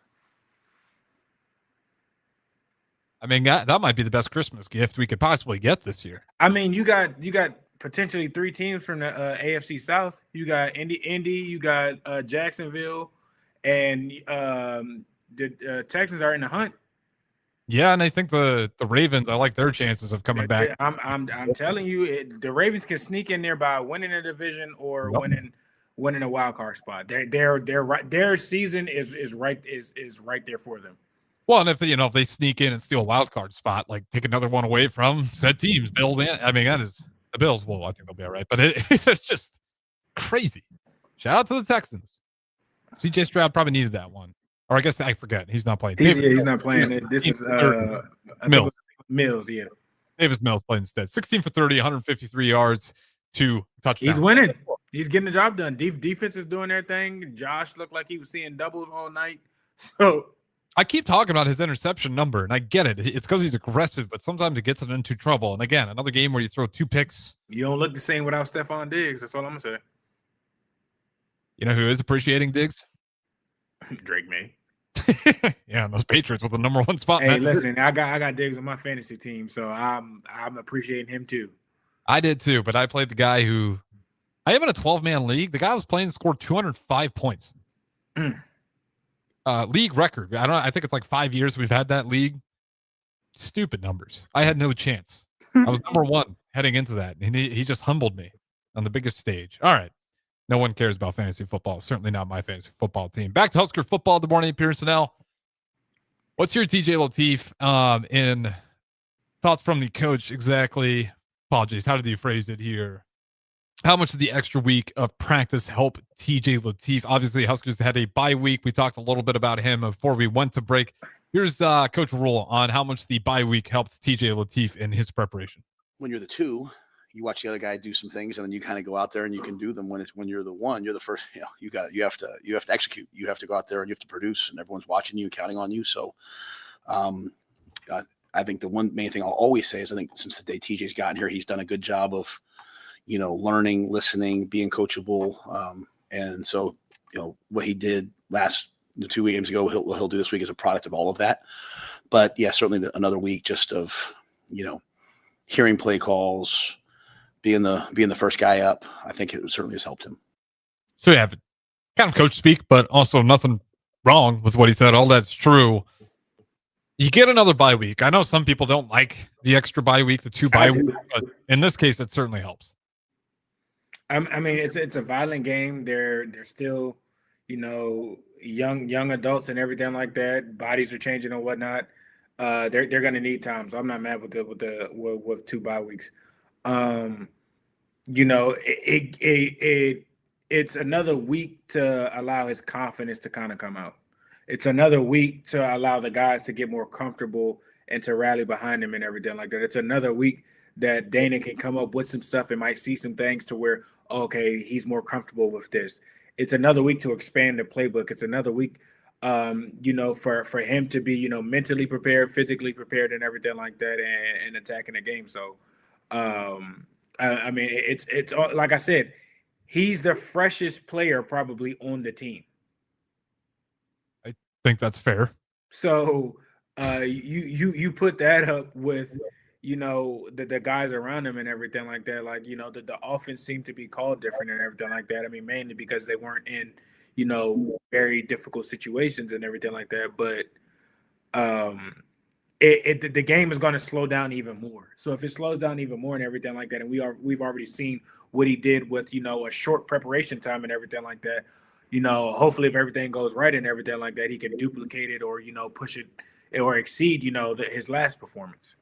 I mean, that might be the best Christmas gift we could possibly get this year. I mean, you got potentially three teams from the AFC South. You got Indy, you got Jacksonville, and the Texans are in the hunt. Yeah, and I think the Ravens, I like their chances of coming back. I'm telling you, the Ravens can sneak in there by winning a division or winning a wild card spot. Their season is right there for them. Well, and if they sneak in and steal a wild card spot, like take another one away from said teams, Bills. I mean, that is. The Bills, well, I think they'll be all right, but it's just crazy. Shout out to the Texans. CJ Stroud probably needed that one. Or I guess I forget. He's not playing. He's not playing. This is Mills. Mills, yeah. Davis Mills played instead. 16 for 30, 153 yards, 2 touchdowns. He's winning. He's getting the job done. Defense is doing their thing. Josh looked like he was seeing doubles all night. So I keep talking about his interception number, and I get it. It's because he's aggressive, but sometimes it gets him into trouble. And again, another game where you throw 2 picks. You don't look the same without Stephon Diggs. That's all I'm going to say. You know who is appreciating Diggs? Drake May. Yeah, and those Patriots with the number 1 spot. Hey, listen, I got Diggs on my fantasy team, so I'm appreciating him too. I did too, but I played the guy who – I am in a 12-man league. The guy I was playing scored 205 points. League record. I think it's like 5 years we've had that league. Stupid numbers. I had no chance. I was number 1 heading into that, and he just humbled me on the biggest stage. All right. No one cares about fantasy football. Certainly not my fantasy football team. Back to Husker football. Good morning, Pierson. What's your TJ Lateef in thoughts from the coach exactly? Apologies. How did you phrase it here? How much did the extra week of practice help TJ Lateef? Obviously, Huskers had a bye week. We talked a little bit about him before we went to break. Here's Coach Rule on how much the bye week helped TJ Lateef in his preparation. When you're the 2, you watch the other guy do some things, and then you kind of go out there and you can do them when you're the one, you're the first. You have to execute. You have to go out there and you have to produce, and everyone's watching you, counting on you. So, I think the one main thing I'll always say is I think since the day TJ's gotten here, he's done a good job of, learning, listening, being coachable, and so what he did last 2 games ago, he'll do this week as a product of all of that. But yeah, certainly another week just of hearing play calls. Being the first guy up, I think it certainly has helped him. So yeah, kind of coach speak, but also nothing wrong with what he said. All that's true. You get another bye week. I know some people don't like the extra bye week, the 2 bye weeks, but in this case, it certainly helps. I mean, it's a violent game. They're still, young adults and everything like that. Bodies are changing and whatnot. They're going to need time. So I'm not mad with 2 bye weeks. It's another week to allow his confidence to kind of come out. It's another week to allow the guys to get more comfortable and to rally behind him and everything like that. It's another week that Dana can come up with some stuff and might see some things to where, okay, he's more comfortable with this. It's another week to expand the playbook. It's another week, for him to be, mentally prepared, physically prepared and everything like that and attacking the game. So, I mean, it's like I said, he's the freshest player probably on the team. I think that's fair. So you put that up with the guys around him and everything like that. Like the offense seemed to be called different and everything like that. I mean, mainly because they weren't in very difficult situations and everything like that. But the game is going to slow down even more. So if it slows down even more and everything like that, and we've already seen what he did with a short preparation time and everything like that. Hopefully if everything goes right and everything like that, he can duplicate it or push it or exceed his last performance.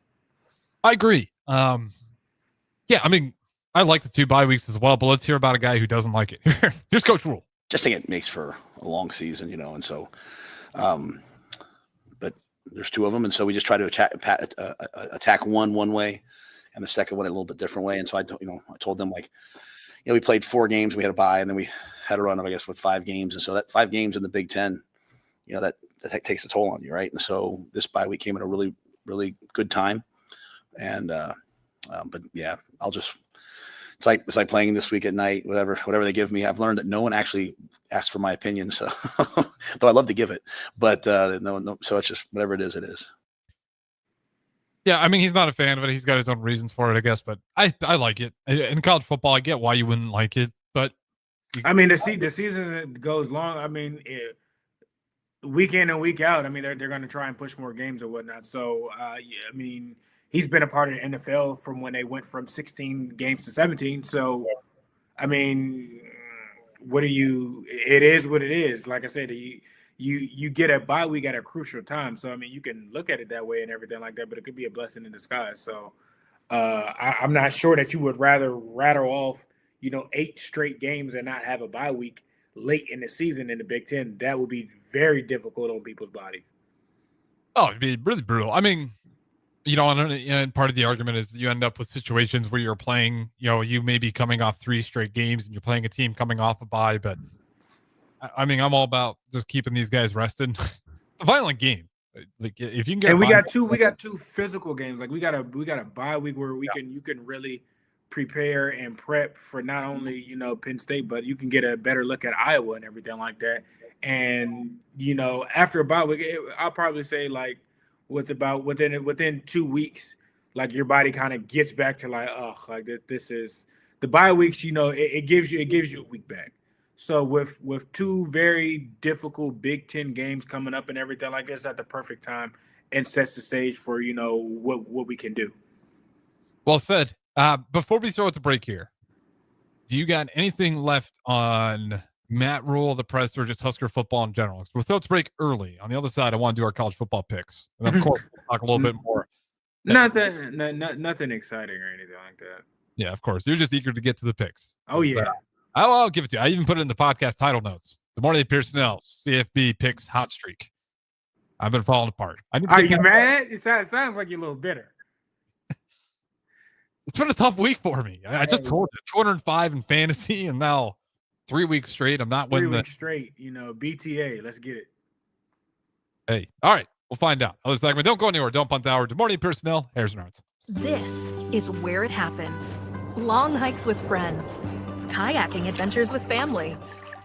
I agree. Yeah, I mean, I like the 2 bye weeks as well, but let's hear about a guy who doesn't like it. Here's Coach Rule. Just think it makes for a long season, and so, but there's 2 of them, and so we just try to attack one way, and the second one a little bit different way. And so I told them we played 4 games, we had a bye, and then we had a run of 5 games, and so that 5 games in the Big Ten, that takes a toll on you, right? And so this bye week came at a really, really good time, and but yeah, it's like playing this week at night, whatever they give me. I've learned that no one actually asks for my opinion, so though I love to give it, but no, so it's just whatever it is, it is. Yeah, I mean, he's not a fan of it. He's got his own reasons for it, I guess, but I like it. In college football, I get why you wouldn't like it, but I mean, the season goes long. I mean, week in and week out, I mean, they're going to try and push more games or whatnot. So, I mean, he's been a part of the NFL from when they went from 16 games to 17. So, I mean, it is what it is. Like I said, you get a bye week at a crucial time. So, I mean, you can look at it that way and everything like that, but it could be a blessing in disguise. So, I'm not sure that you would rather rattle off, 8 straight games and not have a bye week late in the season in the Big Ten. That would be very difficult on people's bodies. Oh, it'd be really brutal. I mean, and part of the argument is you end up with situations where you're playing, you may be coming off 3 straight games and you're playing a team coming off a bye. But I mean, I'm all about just keeping these guys rested. It's a violent game. Like if you can get, and we got two physical games. Like we got a bye week where you can really prepare and prep for not only Penn State, but you can get a better look at Iowa and everything like that. And after a bye week, I'll probably say within 2 weeks, like your body kind of gets back to this is the bye weeks. It gives you a week back. So with 2 very difficult Big Ten games coming up and everything like this, at the perfect time and sets the stage for what we can do. Well said. Before we throw it to break here, do you got anything left on Matt Rule, the press, or just Husker football in general? We'll throw it to break early. On the other side, I want to do our college football picks. And of course, we'll talk a little bit more. Nothing exciting or anything like that. Yeah, of course. You're just eager to get to the picks. Oh, yeah. I'll give it to you. I even put it in the podcast title notes. The morning Pierson CFB picks hot streak. I've been falling apart. Are you mad? It sounds like you're a little bitter. It's been a tough week for me. I just told you 205 in fantasy, and now 3 weeks straight. I'm not winning. 3 weeks straight, BTA. Let's get it. Hey, all right. We'll find out. Other segment. Don't go anywhere. Don't punt the hour. Good morning, personnel. Harrison Arts. This is where it happens. Long hikes with friends, kayaking adventures with family,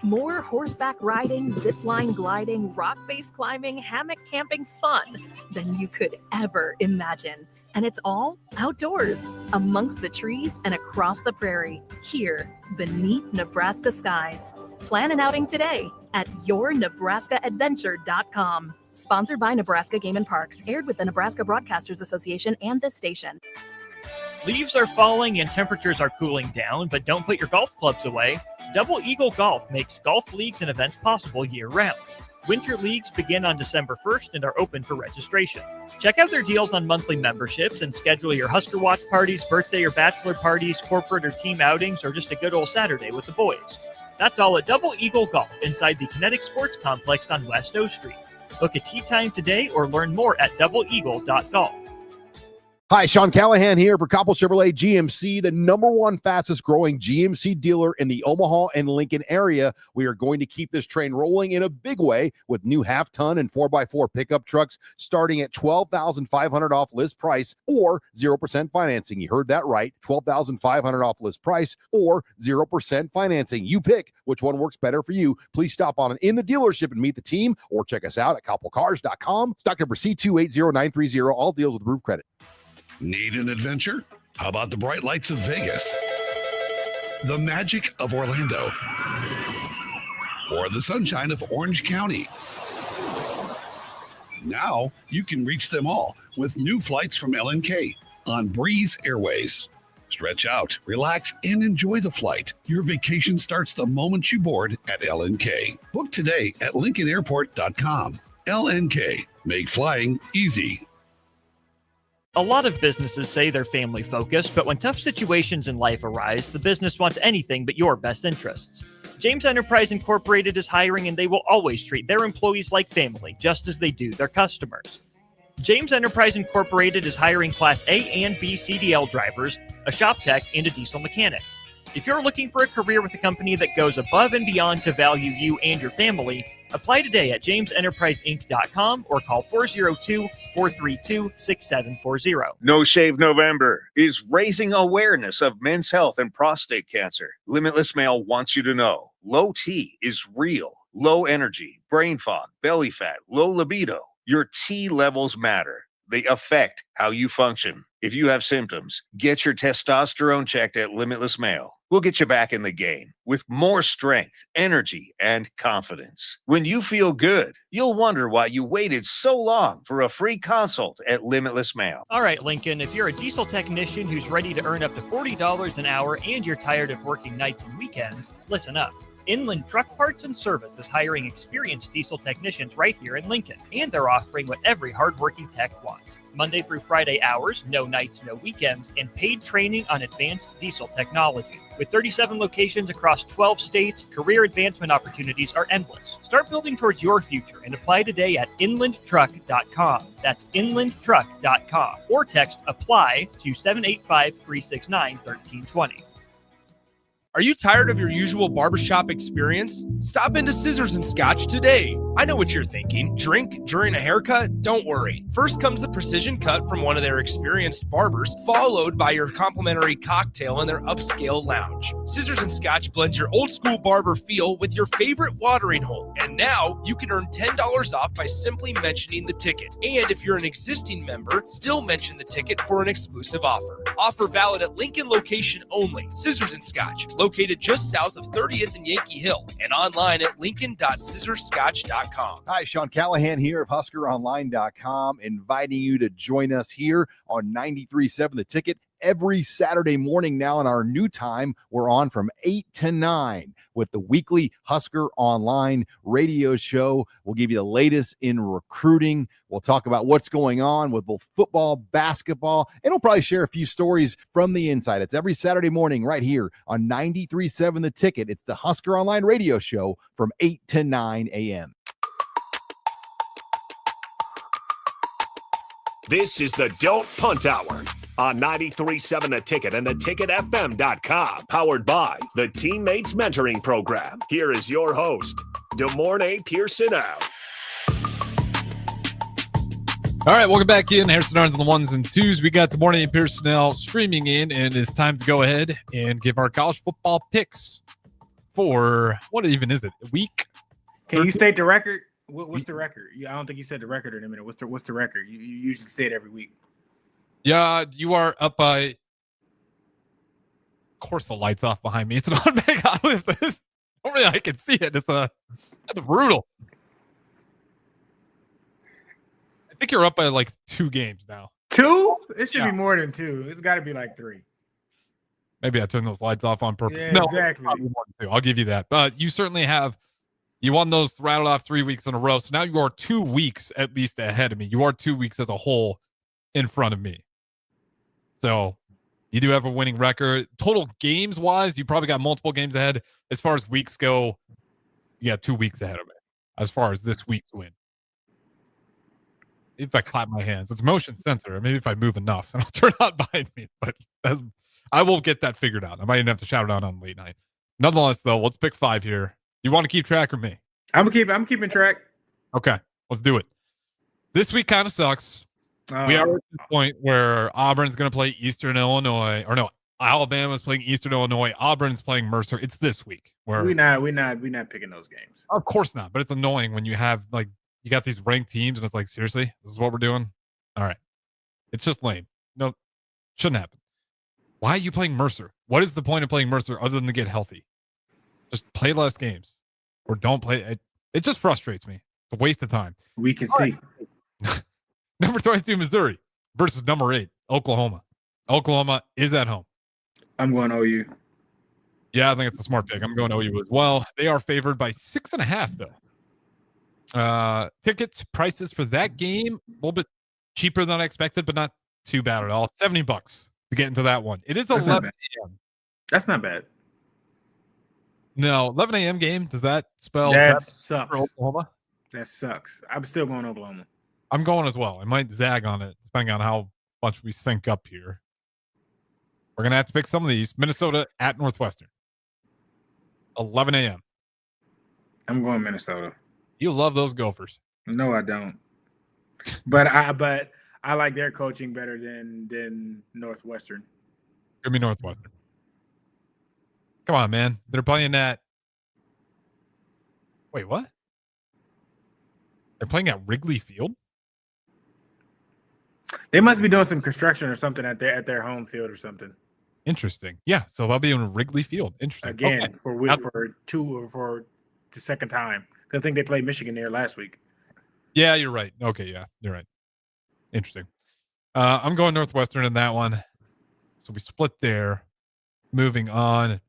more horseback riding, zip line gliding, rock face climbing, hammock camping fun than you could ever imagine. And it's all outdoors, amongst the trees and across the prairie, here beneath Nebraska skies. Plan an outing today at yournebraskaadventure.com. Sponsored by Nebraska Game and Parks, aired with the Nebraska Broadcasters Association and this station. Leaves are falling and temperatures are cooling down, but don't put your golf clubs away. Double Eagle Golf makes golf leagues and events possible year-round. Winter leagues begin on December 1st and are open for registration. Check out their deals on monthly memberships and schedule your Husker Watch parties, birthday or bachelor parties, corporate or team outings, or just a good old Saturday with the boys. That's all at Double Eagle Golf inside the Kinetic Sports Complex on West O Street. Book a tee time today or learn more at doubleeagle.golf. Hi, Sean Callahan here for Coppell Chevrolet GMC, the #1 fastest growing GMC dealer in the Omaha and Lincoln area. We are going to keep this train rolling in a big way with new half-ton and 4x4 pickup trucks starting at $12,500 off list price or 0% financing. You heard that right, $12,500 off list price or 0% financing. You pick which one works better for you. Please stop on in the dealership and meet the team or check us out at coppellcars.com. Stock number C280930. All deals with approved credit. Need an adventure? How about the bright lights of Vegas? The magic of Orlando? Or the sunshine of Orange County? Now you can reach them all with new flights from LNK on Breeze Airways. Stretch out, relax, and enjoy the flight. Your vacation starts the moment you board at LNK. Book today at LincolnAirport.com. LNK. Make flying easy. A lot of businesses say they're family focused, but when tough situations in life arise, the business wants anything but your best interests. James Enterprise Incorporated is hiring, and they will always treat their employees like family, just as they do their customers. James Enterprise Incorporated is hiring Class A and B CDL drivers, a shop tech, and a diesel mechanic. If you're looking for a career with a company that goes above and beyond to value you and your family, apply today at jamesenterpriseinc.com or call 402-432-6740. No Shave November is raising awareness of men's health and prostate cancer. Limitless Male wants you to know low T is real. Low energy, brain fog, belly fat, low libido. Your T levels matter. They affect how you function. If you have symptoms, get your testosterone checked at Limitless Male. We'll get you back in the game with more strength, energy, and confidence. When you feel good, you'll wonder why you waited so long for a free consult at Limitless Male. All right, Lincoln, if you're a diesel technician who's ready to earn up to $40 an hour and you're tired of working nights and weekends, listen up. Inland Truck Parts and Service is hiring experienced diesel technicians right here in Lincoln, and they're offering what every hardworking tech wants. Monday through Friday hours, no nights, no weekends, and paid training on advanced diesel technology. With 37 locations across 12 states, career advancement opportunities are endless. Start building towards your future and apply today at inlandtruck.com. That's inlandtruck.com. Or text APPLY to 785-369-1320. Are you tired of your usual barbershop experience? Stop into Scissors and Scotch today. I know what you're thinking. Drink during a haircut? Don't worry. First comes the precision cut from one of their experienced barbers, followed by your complimentary cocktail in their upscale lounge. Scissors and Scotch blends your old school barber feel with your favorite watering hole. And now you can earn $10 off by simply mentioning the ticket. And if you're an existing member, still mention the ticket for an exclusive offer. Offer valid at Lincoln location only. Scissors and Scotch, located just south of 30th and Yankee Hill, and online at lincoln.scissorscotch.com. Hi, Sean Callahan here of HuskerOnline.com, inviting you to join us here on 93.7 The Ticket every Saturday morning now. In our new time, we're on from 8 to 9 with the weekly Husker Online radio show. We'll give you the latest in recruiting. We'll talk about what's going on with both football, basketball, and we'll probably share a few stories from the inside. It's every Saturday morning right here on 93.7 The Ticket. It's the Husker Online radio show from 8 to 9 a.m. This is the Don't Punt Hour on 93.7 The Ticket and theticketfm.com. Powered by the Teammates Mentoring Program. Here is your host, DeMornay Pierson out. All right, welcome back in. Harrison Arns on the ones and twos. We got the morning personnel streaming in, and it's time to go ahead and give our college football picks for what even is it? A week? Can you state the record? What's the record? I don't think you said the record in a minute. What's the record? You usually say it every week. Yeah, you are up by. Of course, the lights off behind me. It's not big. Only I can see it. That's brutal. I think you're up by like 2 games now. 2? It should be more than 2. It's got to be like 3. Maybe I turned those lights off on purpose. Yeah, No, exactly. probably 1 or 2. I'll give you that. But you certainly have. You won those rattled off 3 weeks in a row. So now you are 2 weeks at least ahead of me. You are 2 weeks as a whole in front of me. So you do have a winning record. Total games wise, you probably got multiple games ahead. As far as weeks go, you got 2 weeks ahead of me. As far as this week's win. If I clap my hands, it's motion sensor. Maybe if I move enough, and I'll turn on behind me. But I will get that figured out. I might even have to shout it out on late night. Nonetheless, though, let's pick 5 here. You want to keep track or me? I'm keeping track. Okay, let's do it. This week kind of sucks. We are at this point where Auburn's going to play Eastern Illinois, or no, Alabama's playing Eastern Illinois. Auburn's playing Mercer. It's this week where we're not picking those games. Of course not. But it's annoying when you have you got these ranked teams and it's like, seriously, this is what we're doing. All right, it's just lame. No, shouldn't happen. Why are you playing Mercer? What is the point of playing Mercer other than to get healthy? Just play less games or don't play it. It just frustrates me. It's a waste of time. We can see. Number 22, Missouri versus number 8, Oklahoma. Oklahoma is at home. I'm going OU. Yeah, I think it's a smart pick. I'm going OU as well. They are favored by 6.5, though. Tickets prices for that game a little bit cheaper than I expected, but not too bad at all. $70 to get into that one. It is 11 a.m. That's not bad. No, 11 a.m. game. Does that spell that sucks for Oklahoma? That sucks. I'm still going Oklahoma. I'm going as well. I might zag on it depending on how much we sync up here. We're going to have to pick some of these. Minnesota at Northwestern. 11 a.m. I'm going Minnesota. You love those Gophers. No, I don't. But I like their coaching better than Northwestern. Give me Northwestern. Come on, man. They're playing at. Wait, what? They're playing at Wrigley Field? They must be doing some construction or something at their home field or something. Interesting. Yeah, so they'll be in Wrigley Field. Interesting. Again, okay. for the second time. I think they played Michigan there last week. Yeah, you're right. Okay, yeah, you're right. Interesting. I'm going Northwestern in that one. So we split there. Moving on.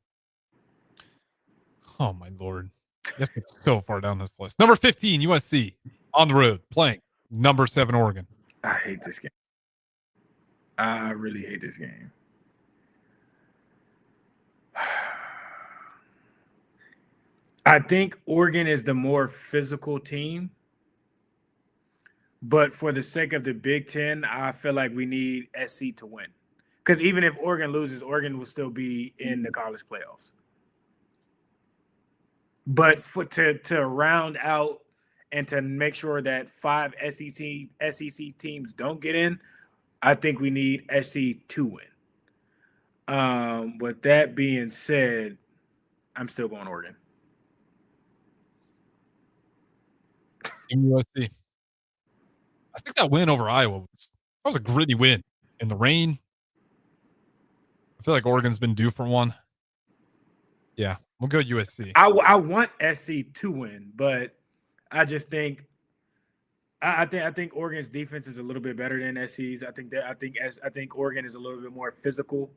Oh, my Lord. That's so far down this list. Number 15, USC on the road playing number 7, Oregon. I hate this game. I really hate this game. I think Oregon is the more physical team. But for the sake of the Big Ten, I feel like we need SC to win. Because even if Oregon loses, Oregon will still be in the college playoffs. But to round out and to make sure that 5 SEC teams don't get in, I think we need SC to win. With that being said, I'm still going Oregon. In USC. I think that win over Iowa was a gritty win in the rain. I feel like Oregon's been due for one. Yeah, we'll go USC. I want SC to win, but I just think I think Oregon's defense is a little bit better than SC's. I think Oregon is a little bit more physical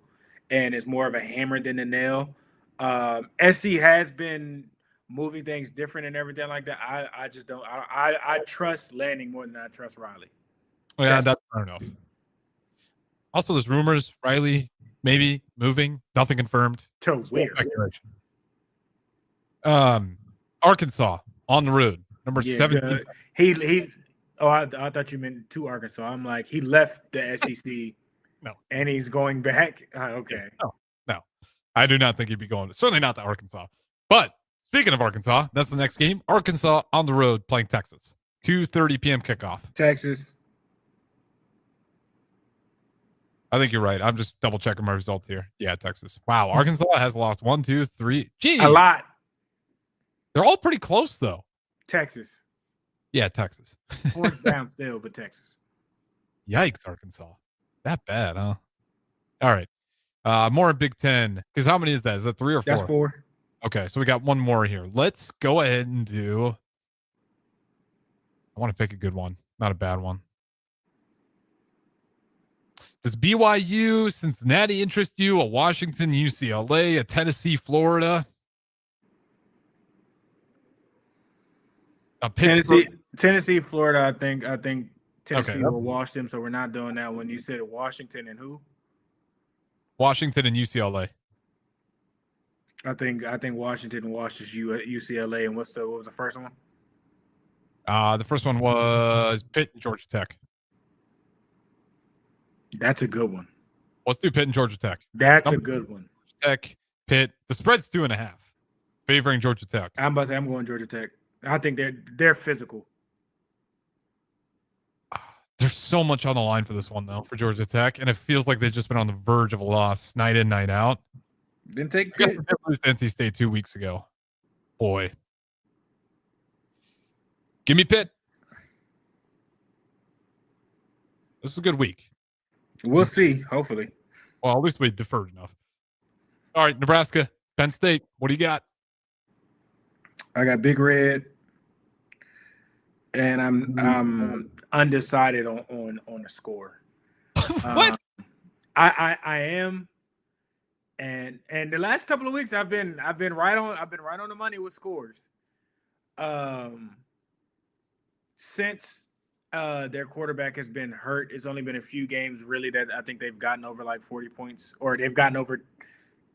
and is more of a hammer than a nail. SC has been moving things different and everything like that. I just don't. I trust Lanning more than I trust Riley. Oh, yeah, that's fair enough. Also, there's rumors Riley maybe moving. Nothing confirmed. To where? Arkansas on the road. Number 17. He. Oh, I thought you meant to Arkansas. I'm like, he left the SEC No. And he's going back? Okay. No. I do not think he'd be going. Certainly not to Arkansas. But speaking of Arkansas, that's the next game. Arkansas on the road playing Texas. 2:30 p.m. kickoff. Texas. I think you're right. I'm just double checking my results here. Yeah, Texas. Wow. Arkansas has lost 1, 2, 3. Gee. A lot. They're all pretty close, though. Texas. Yeah, Texas. Points down still, but Texas. Yikes, Arkansas. That bad, huh? All right. More Big Ten. Because how many is that? Is that 3 or 4? That's 4. Okay, so we got one more here. Let's go ahead and do. I want to pick a good one, not a bad one. Does BYU, Cincinnati interest you? A Washington, UCLA, a Tennessee, Florida? A Tennessee, Florida. I think Tennessee Okay. will wash them, so we're not doing that one. You said Washington and who? Washington and UCLA. I think Washington washes UCLA. And what was the first one? The first one was Pitt and Georgia Tech. That's a good one. Let's do Pitt and Georgia Tech. That's a good one. Tech, Pitt. The spread's 2.5, favoring Georgia Tech. I'm about to say I'm going Georgia Tech. I think they're physical. There's so much on the line for this one, though, for Georgia Tech, and it feels like they've just been on the verge of a loss night in, night out. Didn't take Pitt. Lose to NC State 2 weeks ago. Boy. Give me Pitt. This is a good week. We'll see, hopefully. Well, at least we deferred enough. All right, Nebraska, Penn State. What do you got? I got Big Red, and I'm undecided on the score. What? I am, and the last couple of weeks I've been right on the money with scores. Since their quarterback has been hurt, it's only been a few games really that I think they've gotten over like 40 points, or they've gotten over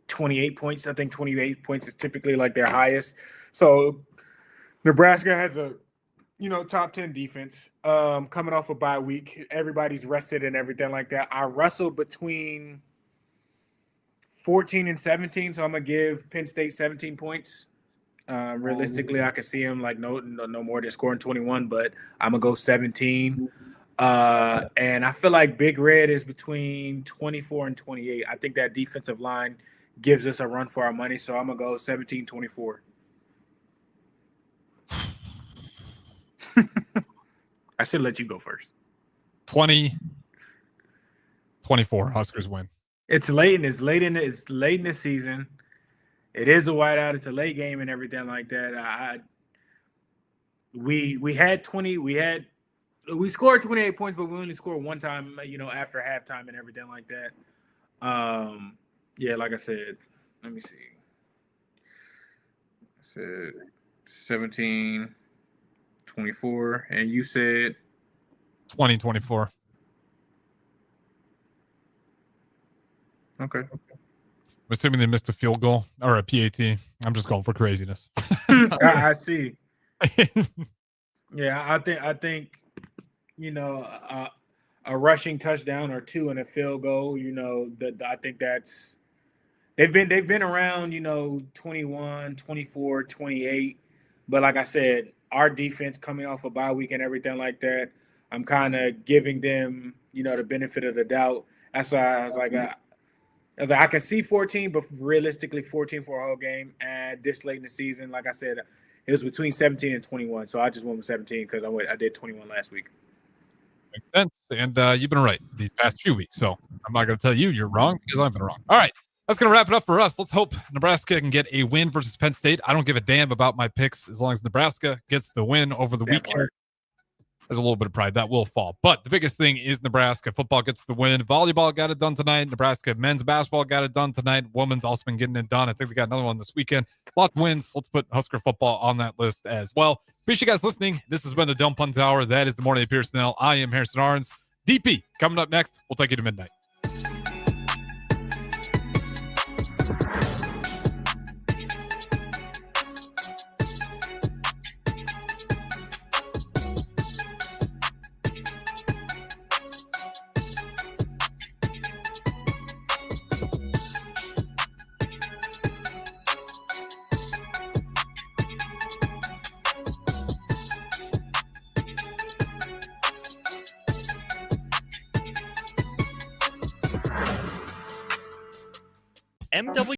28 points. I think 28 points is typically like their highest. So Nebraska has a top 10 defense. Coming off a bye week, everybody's rested and everything like that. I wrestled between 14 and 17, so I'm gonna give Penn State 17 points. Realistically, I could see him like no more than scoring 21, but I'm gonna go 17. And I feel like Big Red is between 24 and 28. I think that defensive line gives us a run for our money, so I'm gonna go 17-24. I should let you go first. 20-24 Huskers win. It's late in the season. It is a whiteout. It's a late game and everything like that. We scored 28 points, but we only scored one time, after halftime and everything like that. Yeah, like I said, let me see. I said 17-24, and you said 20-24. Okay. I'm assuming they missed a field goal or a PAT. I'm just going for craziness. I see. Yeah, I think a rushing touchdown or two and a field goal. I think that's they've been around 21, 24, 28. But like I said, our defense coming off a bye week and everything like that, I'm kind of giving them the benefit of the doubt. That's why I was like, I can see 14, but realistically 14 for a whole game. And this late in the season, like I said, it was between 17 and 21. So I just went with 17 because I did 21 last week. Makes sense. And you've been right these past few weeks. So I'm not going to tell you you're wrong because I've been wrong. All right. That's going to wrap it up for us. Let's hope Nebraska can get a win versus Penn State. I don't give a damn about my picks as long as Nebraska gets the win over the weekend. There's a little bit of pride that will fall. But the biggest thing is Nebraska football gets the win. Volleyball got it done tonight. Nebraska men's basketball got it done tonight. Women's also been getting it done. I think we got another one this weekend. Lots of wins. Let's put Husker football on that list as well. Appreciate you guys listening. This has been the Dumb Punt Hour. That is the Morning of Pierson. I am Harrison Arns. DP coming up next. We'll take you to midnight. MW